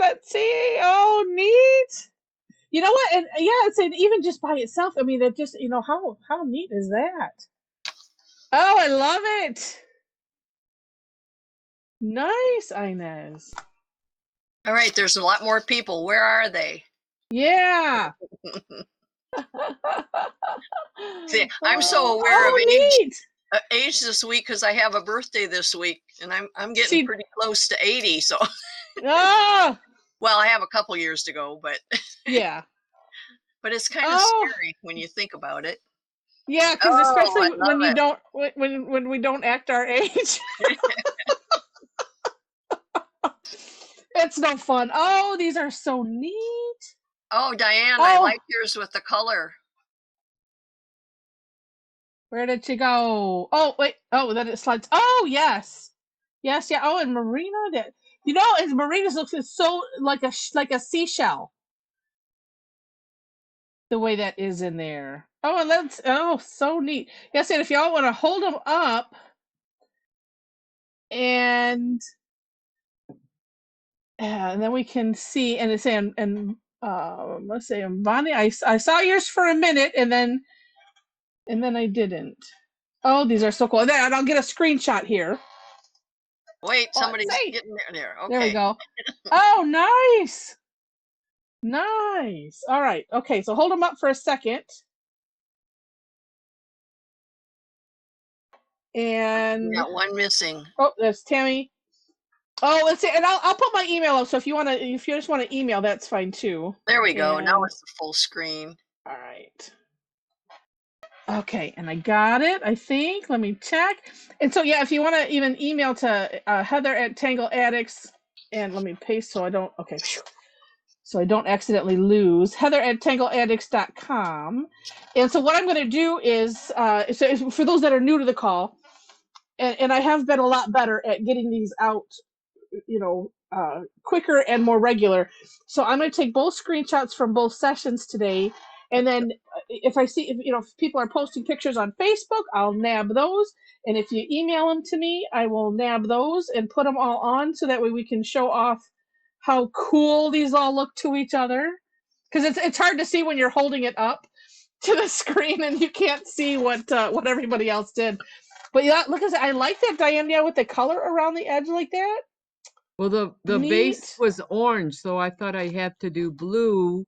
Oh, neat. You know what? And yeah, it's even just by itself. I mean, it just, you know, how neat is that? Oh, I love it. Nice, Inez. All right, there's a lot more people. Where are they? Yeah. See, I'm so aware of age this week because I have a birthday this week, and I'm getting pretty close to 80. So, well, I have a couple years to go, but yeah. But it's kind of scary when you think about it. Yeah, because especially when you don't when we don't act our age. It's no fun. Oh, these are so neat. Oh, Diane, I like yours with the color. Where did she go? Oh, wait. Oh, then it slides. Oh, yes. Yes, yeah. Oh, and Marina, that, you know, as Marina's looks so like a seashell. The way that is in there. Oh, and that's so neat. Yes, and if y'all want to hold them up and then we can see, and it's saying, and let's say, Bonnie, I saw yours for a minute, and then I didn't. Oh, these are so cool. And I'll get a screenshot here. Wait, somebody's getting there. Okay. There we go. Oh, nice. Nice. All right. Okay, so hold them up for a second. And we got one missing. Oh, there's Tammy. Oh, let's see, and I'll put my email up. So if you just want to email, that's fine too. There we go. Now it's the full screen. All right. Okay, and I got it. I think. Let me check. And so yeah, if you want to even email to Heather at Tangle Addicts, and let me paste so I don't. Okay. So I don't accidentally lose. Heather at tangleaddicts.com. And so what I'm going to do is, so for those that are new to the call, and I have been a lot better at getting these out, you know, quicker and more regular. So I'm going to take both screenshots from both sessions today. And then if I see, if people are posting pictures on Facebook, I'll nab those. And if you email them to me, I will nab those and put them all on so that way we can show off how cool these all look to each other. Because it's hard to see when you're holding it up to the screen and you can't see what everybody else did. But yeah, look at that. I like that, Diane, with the color around the edge like that. Well, the base was orange, so I thought I had to do blue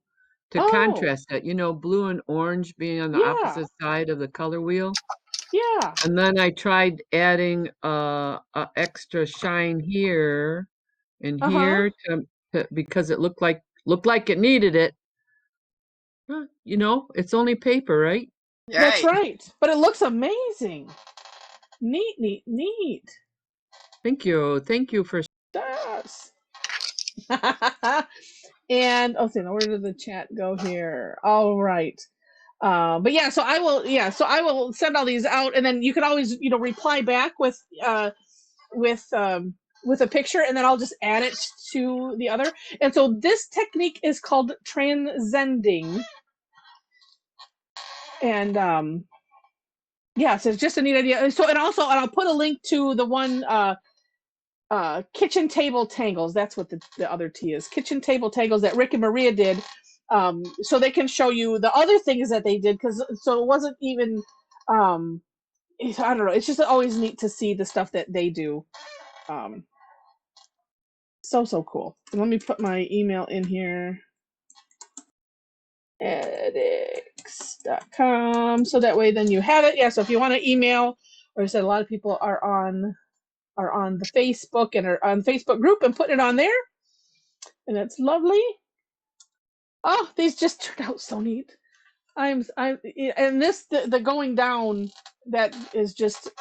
to contrast it. You know, blue and orange being on the opposite side of the color wheel. Yeah. And then I tried adding a extra shine here and here to because it looked like it needed it. You know, it's only paper, right? That's right. But it looks amazing. Neat. Thank you for yes. And where did the chat go here? All right. But yeah, so I will send all these out, and then you can always reply back with a picture, and then I'll just add it to the other. And so this technique is called Tranzending. And Yes, it's just a neat idea. So, and also, and I'll put a link to the one kitchen table tangles. That's what the other T is. Kitchen table tangles that Rick and Maria did. So they can show you the other things that they did, because so it wasn't even I don't know, it's just always neat to see the stuff that they do. So cool. And let me put my email in here. edX.com, so that way then you have it. Yeah, so if you want to email, or I said a lot of people are on the Facebook and are on Facebook group and putting it on there, and it's lovely. Oh, these just turned out so neat. And this the going down, that is just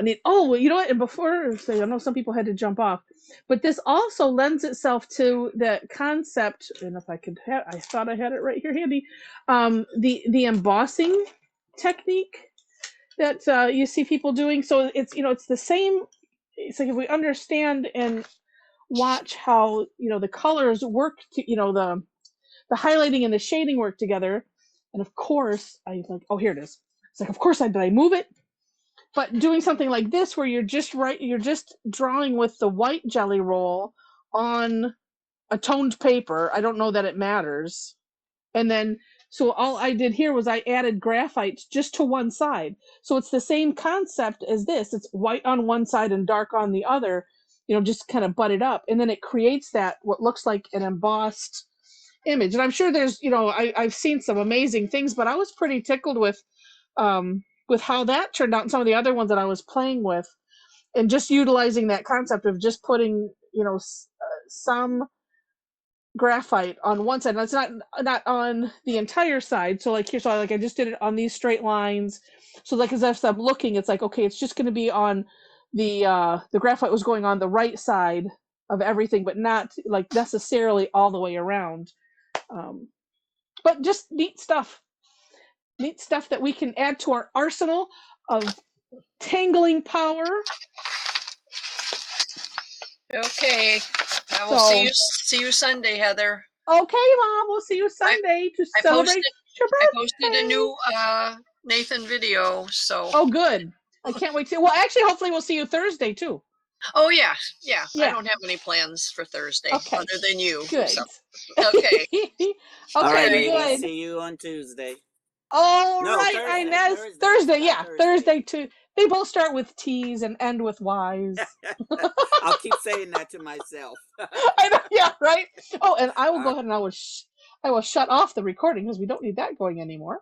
neat. Oh, well, you know what? And before, so I know some people had to jump off, but this also lends itself to the concept. And if I could have, I thought I had it right here handy. The embossing technique that you see people doing. So it's it's the same. It's like if we understand and watch how the colors work to the highlighting and the shading work together. And of course, I like, oh, here it is. It's like, of course, did I move it? But doing something like this, where you're just drawing with the white jelly roll on a toned paper. I don't know that it matters. And then, so all I did here was I added graphite just to one side. So it's the same concept as this. It's white on one side and dark on the other, just kind of butted up. And then it creates that, what looks like an embossed image. And I'm sure there's, I've seen some amazing things, but I was pretty tickled with how that turned out, and some of the other ones that I was playing with, and just utilizing that concept of just putting, some graphite on one side. And it's not on the entire side. So like here, so I just did it on these straight lines. So like as if I'm looking, it's like, okay, it's just going to be on the graphite was going on the right side of everything, but not like necessarily all the way around. But just neat stuff that we can add to our arsenal of tangling power. Okay, I will see you Sunday, Heather. Okay, Mom, we'll see you Sunday to celebrate your birthday. I posted a new Nathan video, so. Oh, good. I can't wait to. Well, actually, hopefully we'll see you Thursday too. Oh yeah. I don't have any plans for Thursday other than you. Good. So. Okay. All right, good. ladies, see you on Tuesday. All right, Inez. Thursday, yeah. Thursday too. They both start with T's and end with Y's. I'll keep saying that to myself. I know, yeah, right? Oh, and I will go ahead and I will shut off the recording because we don't need that going anymore.